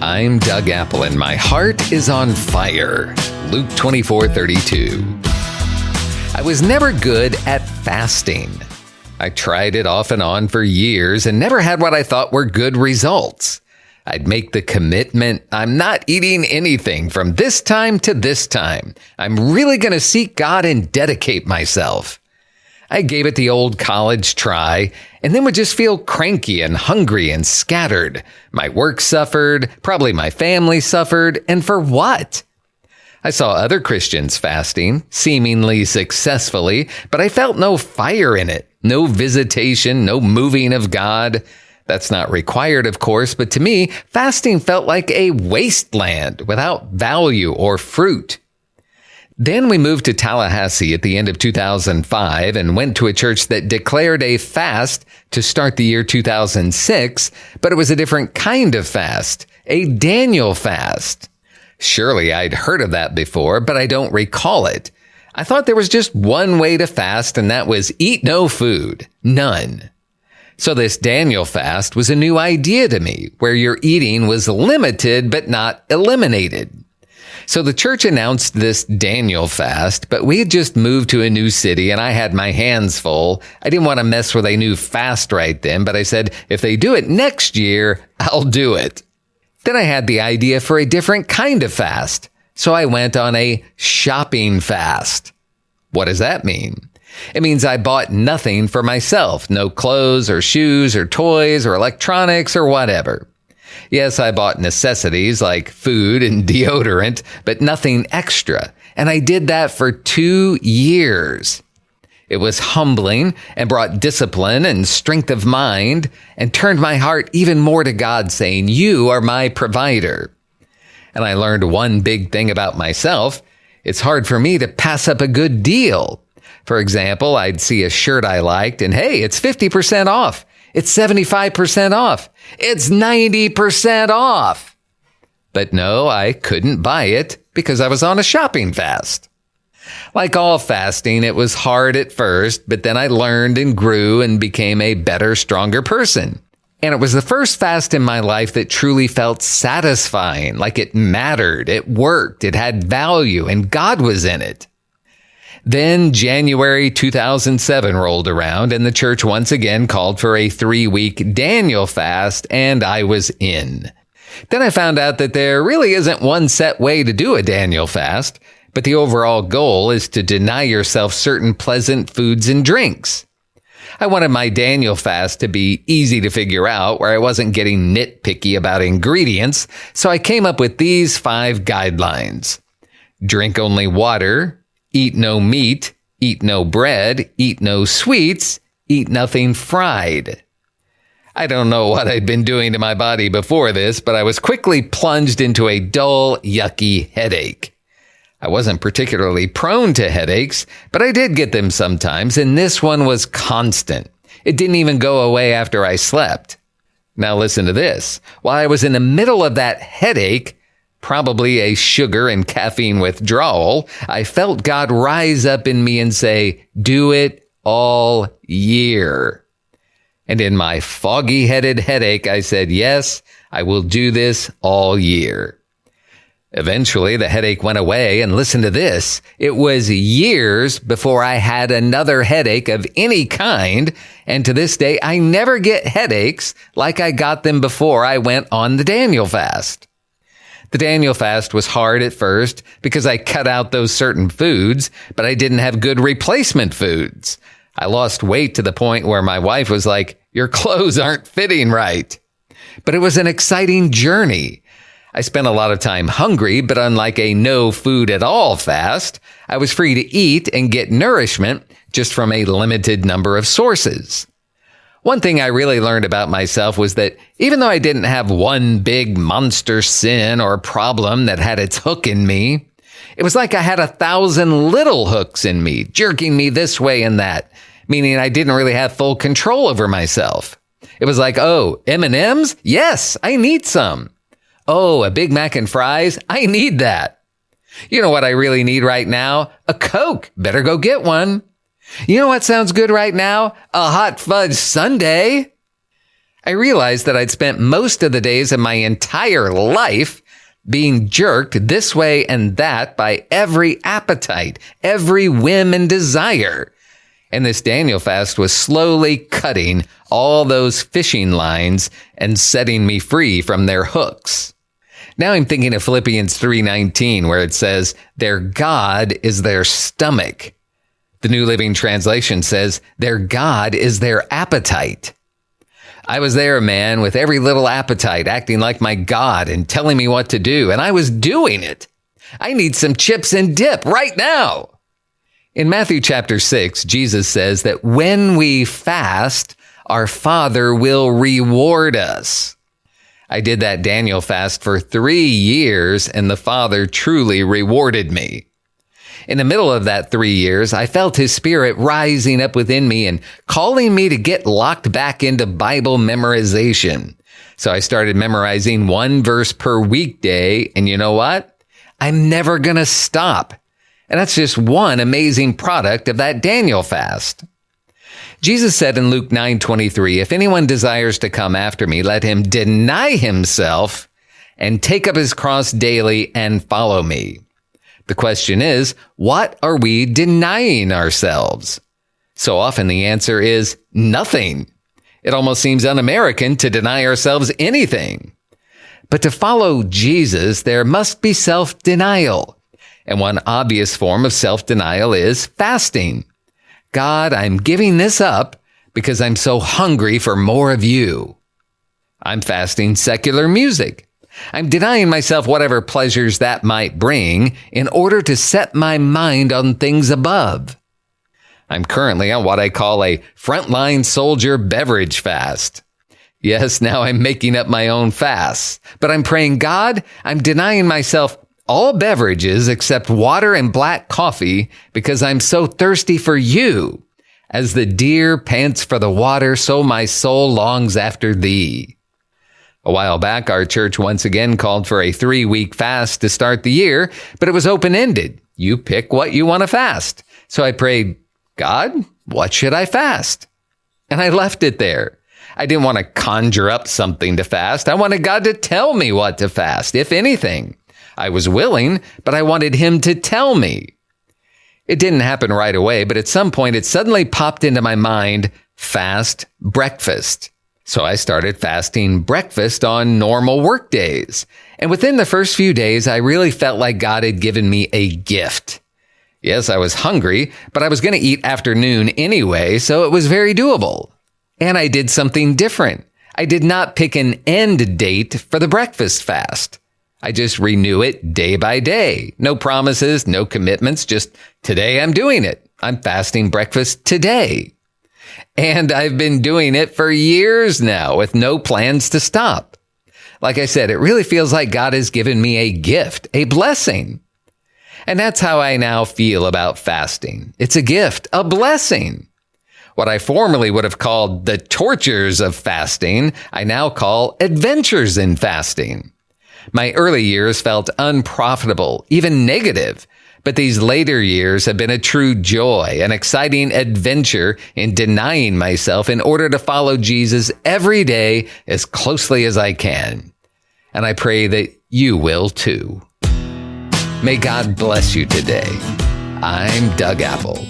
I'm Doug Apple, and my heart is on fire. Luke 24:32. I was never good at fasting. I tried it off and on for years and never had what I thought were good results. I'd make the commitment, I'm not eating anything from this time to this time. I'm really going to seek God and dedicate myself. I gave it the old college try and then would just feel cranky and hungry and scattered. My work suffered, probably my family suffered, and for what? I saw other Christians fasting, seemingly successfully, but I felt no fire in it, no visitation, no moving of God. That's not required, of course, but to me, fasting felt like a wasteland without value or fruit. Then we moved to Tallahassee at the end of 2005 and went to a church that declared a fast to start the year 2006, but it was a different kind of fast, a Daniel fast. Surely I'd heard of that before, but I don't recall it. I thought there was just one way to fast, and that was eat no food. None. So this Daniel fast was a new idea to me, where your eating was limited but not eliminated. So the church announced this Daniel fast, but we had just moved to a new city and I had my hands full. I didn't want to mess with a new fast right then, but I said, if they do it next year, I'll do it. Then I had the idea for a different kind of fast. So I went on a shopping fast. What does that mean? It means I bought nothing for myself. No clothes or shoes or toys or electronics or whatever. Yes, I bought necessities like food and deodorant, but nothing extra. And I did that for 2 years. It was humbling and brought discipline and strength of mind and turned my heart even more to God, saying, you are my provider. And I learned one big thing about myself. It's hard for me to pass up a good deal. For example, I'd see a shirt I liked and hey, it's 50% off. It's 75% off. It's 90% off. But no, I couldn't buy it because I was on a shopping fast. Like all fasting, it was hard at first, but then I learned and grew and became a better, stronger person. And it was the first fast in my life that truly felt satisfying, like it mattered, it worked, it had value, and God was in it. Then January 2007 rolled around and the church once again called for a 3-week Daniel fast, and I was in. Then I found out that there really isn't one set way to do a Daniel fast, but the overall goal is to deny yourself certain pleasant foods and drinks. I wanted my Daniel fast to be easy to figure out, where I wasn't getting nitpicky about ingredients, so I came up with these 5 guidelines. Drink only water. Eat no meat, eat no bread, eat no sweets, eat nothing fried. I don't know what I'd been doing to my body before this, but I was quickly plunged into a dull, yucky headache. I wasn't particularly prone to headaches, but I did get them sometimes, and this one was constant. It didn't even go away after I slept. Now listen to this. While I was in the middle of that headache, probably a sugar and caffeine withdrawal, I felt God rise up in me and say, do it all year. And in my foggy-headed headache, I said, yes, I will do this all year. Eventually, the headache went away, and listen to this. It was years before I had another headache of any kind, and to this day, I never get headaches like I got them before I went on the Daniel fast. The Daniel fast was hard at first because I cut out those certain foods, but I didn't have good replacement foods. I lost weight to the point where my wife was like, your clothes aren't fitting right. But it was an exciting journey. I spent a lot of time hungry, but unlike a no food at all fast, I was free to eat and get nourishment just from a limited number of sources. One thing I really learned about myself was that even though I didn't have one big monster sin or problem that had its hook in me, it was like I had 1,000 little hooks in me, jerking me this way and that, meaning I didn't really have full control over myself. It was like, oh, M&Ms? Yes, I need some. Oh, a Big Mac and fries? I need that. You know what I really need right now? A Coke. Better go get one. You know what sounds good right now? A hot fudge sundae. I realized that I'd spent most of the days of my entire life being jerked this way and that by every appetite, every whim and desire. And this Daniel fast was slowly cutting all those fishing lines and setting me free from their hooks. Now I'm thinking of Philippians 3:19, where it says, their God is their stomach. The New Living Translation says, their God is their appetite. I was there, man, with every little appetite, acting like my God and telling me what to do, and I was doing it. I need some chips and dip right now. In Matthew chapter 6, Jesus says that when we fast, our Father will reward us. I did that Daniel fast for 3 years, and the Father truly rewarded me. In the middle of that 3 years, I felt his Spirit rising up within me and calling me to get locked back into Bible memorization. So I started memorizing 1 verse per weekday, and you know what? I'm never going to stop. And that's just one amazing product of that Daniel fast. Jesus said in Luke 9:23, if anyone desires to come after me, let him deny himself and take up his cross daily and follow me. The question is, what are we denying ourselves? So often the answer is nothing. It almost seems un-American to deny ourselves anything. But to follow Jesus, there must be self-denial. And one obvious form of self-denial is fasting. God, I'm giving this up because I'm so hungry for more of you. I'm fasting secular music. I'm denying myself whatever pleasures that might bring in order to set my mind on things above. I'm currently on what I call a frontline soldier beverage fast. Yes, now I'm making up my own fasts, but I'm praying, God, I'm denying myself all beverages except water and black coffee because I'm so thirsty for you. As the deer pants for the water, so my soul longs after thee. A while back, our church once again called for a 3-week fast to start the year, but it was open-ended. You pick what you want to fast. So I prayed, God, what should I fast? And I left it there. I didn't want to conjure up something to fast. I wanted God to tell me what to fast, if anything. I was willing, but I wanted him to tell me. It didn't happen right away, but at some point it suddenly popped into my mind, fast breakfast. So I started fasting breakfast on normal work days. And within the first few days, I really felt like God had given me a gift. Yes, I was hungry, but I was going to eat afternoon anyway, so it was very doable. And I did something different. I did not pick an end date for the breakfast fast. I just renew it day by day. No promises, no commitments, just today I'm doing it. I'm fasting breakfast today. And I've been doing it for years now with no plans to stop. Like I said, it really feels like God has given me a gift, a blessing. And that's how I now feel about fasting. It's a gift, a blessing. What I formerly would have called the tortures of fasting, I now call adventures in fasting. My early years felt unprofitable, even negative, but these later years have been a true joy, an exciting adventure in denying myself in order to follow Jesus every day as closely as I can. And I pray that you will too. May God bless you today. I'm Doug Apple.